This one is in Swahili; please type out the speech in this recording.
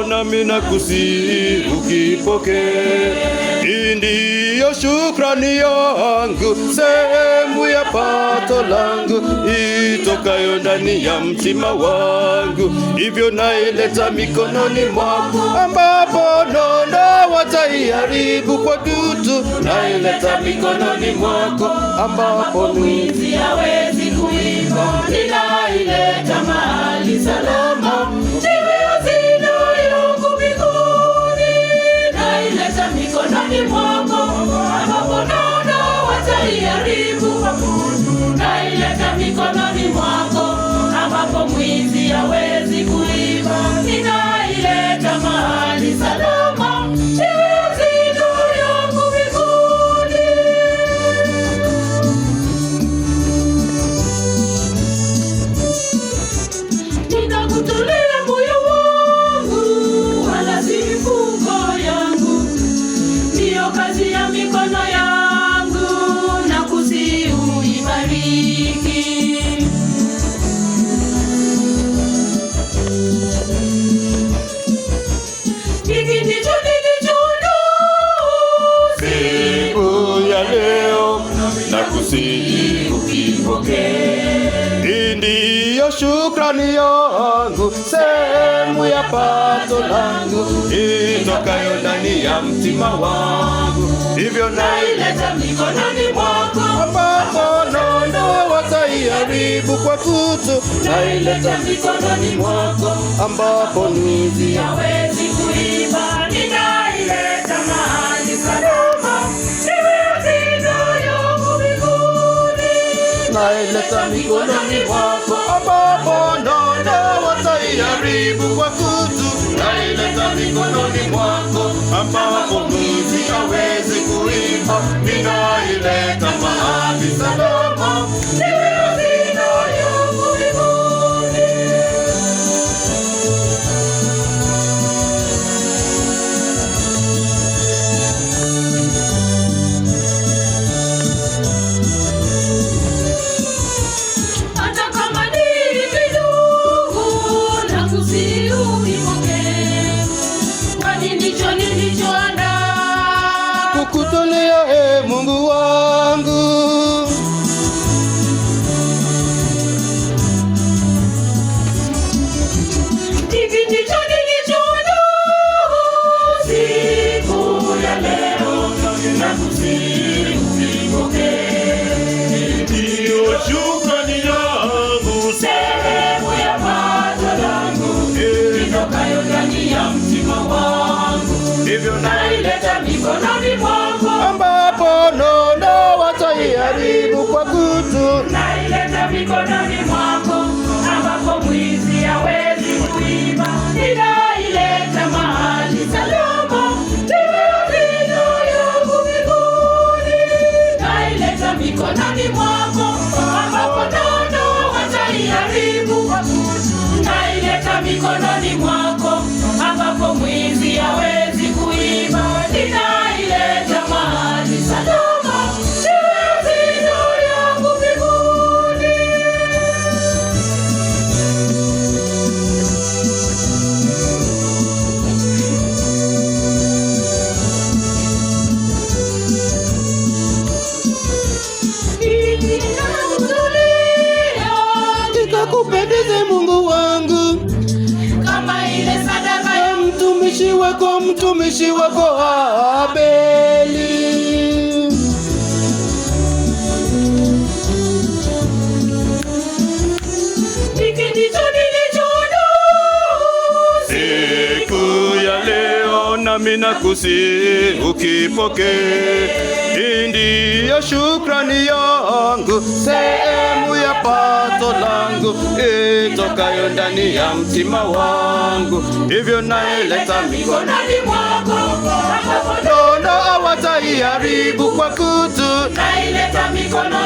Nami nakusihi ukipokee. Ndiyo shukrani yangu, sehemu ya pato langu itokayo ndani ya mtima wangu. Hivyo naileta mikononi mwako, ambapo nondo wataiharibu kwa dutu. Naileta mikononi mwako, ambapo mwizi hawezi kuiba. Ninaileta mahali salama, mikononi mwako, ambapo nondo wataiharibu. Naileta mikononi mwako, ambapo mwizi hawezi kuiba. Ninaileta mahali salama, iwe hazina yangu mbinguni. Ninakutolea moyo wangu, wala si mifuko yangu. Ndiyo kazi ya mikono yangu, na kusihi uibariki. Hiki ndicho nilichoona siku ya leo, na kusihi ukipokee. Ndiyo shukrani yangu, sehemu ya pato langu itokayo ndani ya mtima wangu. Hivyo naileta mikononi mwako, ambapo nondo wataiharibu kwa kutu. Naileta mikononi mwako, ambapo mwizi hawezi kuiba. Ninaileta mahali salama, iwe hazina yangu mbinguni. Naileta mikononi mwako, ambapo nondo wataiharibu kwa kutu. Naileta mikononi mwako, ambapo mwizi hawezi kuiba. Ninaileta mahali salama, iwe hazina yangu mbinguni. Hata kama ni kidogo, nakusihi ukipokee, kwani ndicho nilichoandaa kukutolea, Mungu wangu. Hiki ndicho nilichoandaa siku ya leo, nakusihi ukipokee. Ndiyo shukrani yangu, sehemu ya pato langu itokayo ndani ya mtima wangu. hivyo naileta mikononi mwako, ambapo nondo wataiharibu kwa kutu. naileta mikononi mwako, ambapo mwizi hawezi kuiba. Ninaileta mahali salama, iwe hazina yangu mbinguni. Naileta mikononi mwako, ambapo nondo wataiharibu kwa kutu. Naileta mikononi mwako, ambapo mwizi hawezi kuiba. Ninaileta mahali salama, iwe hazina yangu mbinguni. Nikakupendeze Mungu wangu, kama ile sadaka ya mtumishi wako Abeli. Hiki ndicho nilichoandaa Siku ya leo, nami ninakusihi ukipokee. Ndiyo shukrani yangu, sehemu ya pato langu itokayo ndani ya mtima wangu, hivyo naileta mikononi mwako. Nono hawataiharibu kwa kutu, naileta mikononi